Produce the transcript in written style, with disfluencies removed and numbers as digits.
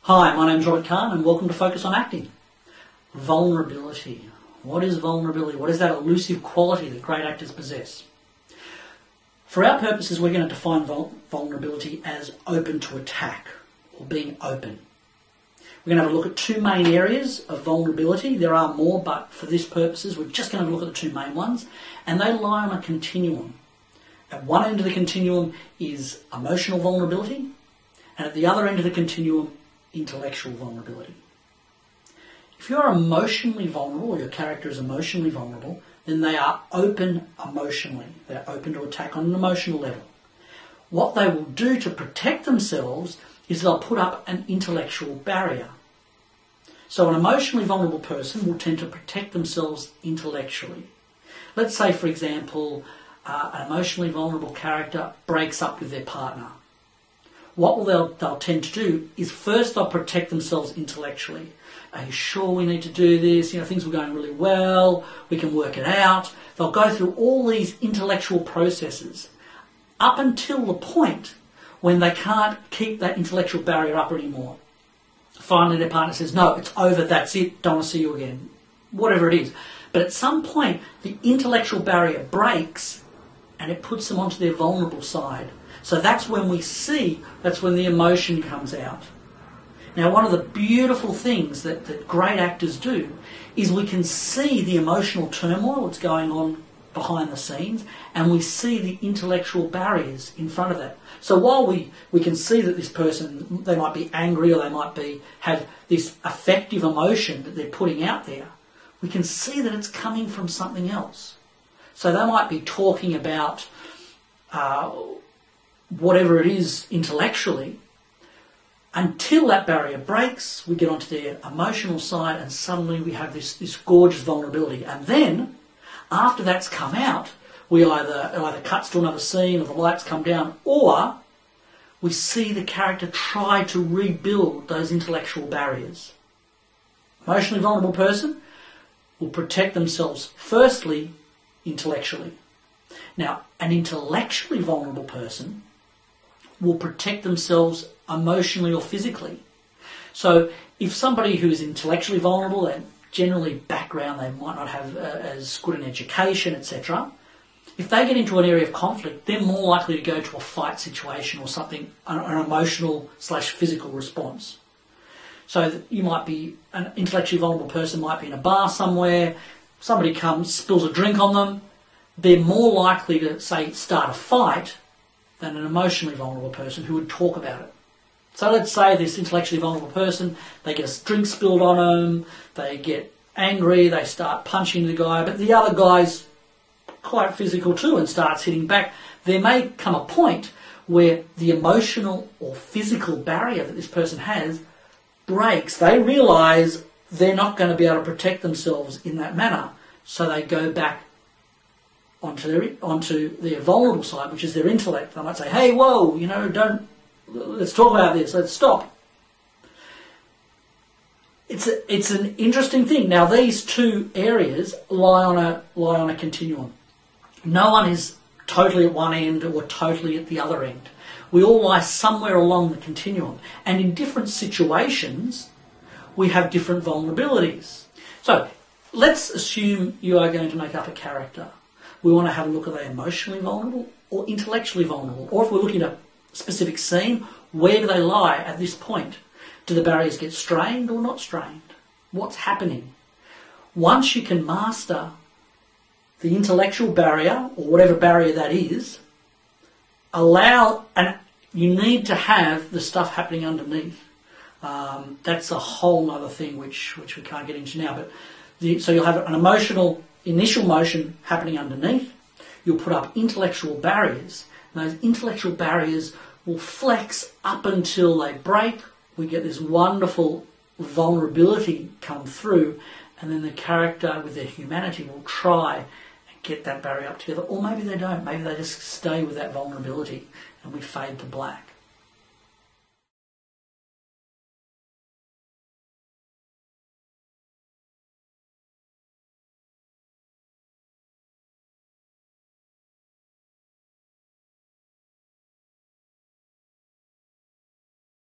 Hi, my name is Robert Carne and welcome to Focus on Acting. Vulnerability. What is vulnerability? What is that elusive quality that great actors possess? For our purposes, we're going to define vulnerability as open to attack, or being open. We're going to have a look at two main areas of vulnerability. There are more, but for this purposes, we're just going to look at the two main ones, and they lie on a continuum. At one end of the continuum is emotional vulnerability, and at the other end of the continuum, intellectual vulnerability. If you're emotionally vulnerable, or your character is emotionally vulnerable, then they are open emotionally. They're open to attack on an emotional level. What they will do to protect themselves is they'll put up an intellectual barrier. So an emotionally vulnerable person will tend to protect themselves intellectually. Let's say, for example, an emotionally vulnerable character breaks up with their partner. What they'll tend to do is first they'll protect themselves intellectually. Are you sure we need to do this? Things were going really well. We can work it out. They'll go through all these intellectual processes up until the point when they can't keep that intellectual barrier up anymore. Finally, their partner says, no, it's over, that's it, don't want to see you again. Whatever it is. But at some point, the intellectual barrier breaks and it puts them onto their vulnerable side. So that's when that's when the emotion comes out. Now, one of the beautiful things that great actors do is we can see the emotional turmoil that's going on behind the scenes, and we see the intellectual barriers in front of that. So while we can see that this person, they might be angry, or they might have this affective emotion that they're putting out there, we can see that it's coming from something else. So they might be talking about whatever it is intellectually. Until that barrier breaks, we get onto their emotional side, and suddenly we have this gorgeous vulnerability. And then, after that's come out, it either cuts to another scene, or the lights come down, or we see the character try to rebuild those intellectual barriers. Emotionally vulnerable person will protect themselves firstly intellectually. Now, an intellectually vulnerable person will protect themselves emotionally or physically. So if somebody who is intellectually vulnerable, and generally background, they might not have as good an education, etc. If they get into an area of conflict, they're more likely to go to a fight situation or something, an emotional/physical response. So you might be, an intellectually vulnerable person might be in a bar somewhere, somebody comes, spills a drink on them, they're more likely to, say, start a fight than an emotionally vulnerable person who would talk about it. So let's say this intellectually vulnerable person, they get a drink spilled on them, they get angry, they start punching the guy, but the other guy's quite physical too and starts hitting back. There may come a point where the emotional or physical barrier that this person has breaks. They realise they're not going to be able to protect themselves in that manner, so they go back onto their vulnerable side, which is their intellect. They might say, hey, whoa, let's talk about this, let's stop. It's an interesting thing. Now, these two areas lie on a continuum. No one is totally at one end or totally at the other end. We all lie somewhere along the continuum. And in different situations, we have different vulnerabilities. So, let's assume you are going to make up a character. We want to have a look at, are they emotionally vulnerable or intellectually vulnerable? Or if we're looking at a specific scene, where do they lie at this point? Do the barriers get strained or not strained? What's happening? Once you can master the intellectual barrier, or whatever barrier that is, and you need to have the stuff happening underneath. That's a whole other thing which we can't get into now. So you'll have an emotional initial motion happening underneath. You'll put up intellectual barriers. And those intellectual barriers will flex up until they break. We get this wonderful vulnerability come through, and then the character with their humanity will try and get that barrier up together. Or maybe they don't. Maybe they just stay with that vulnerability and we fade to black.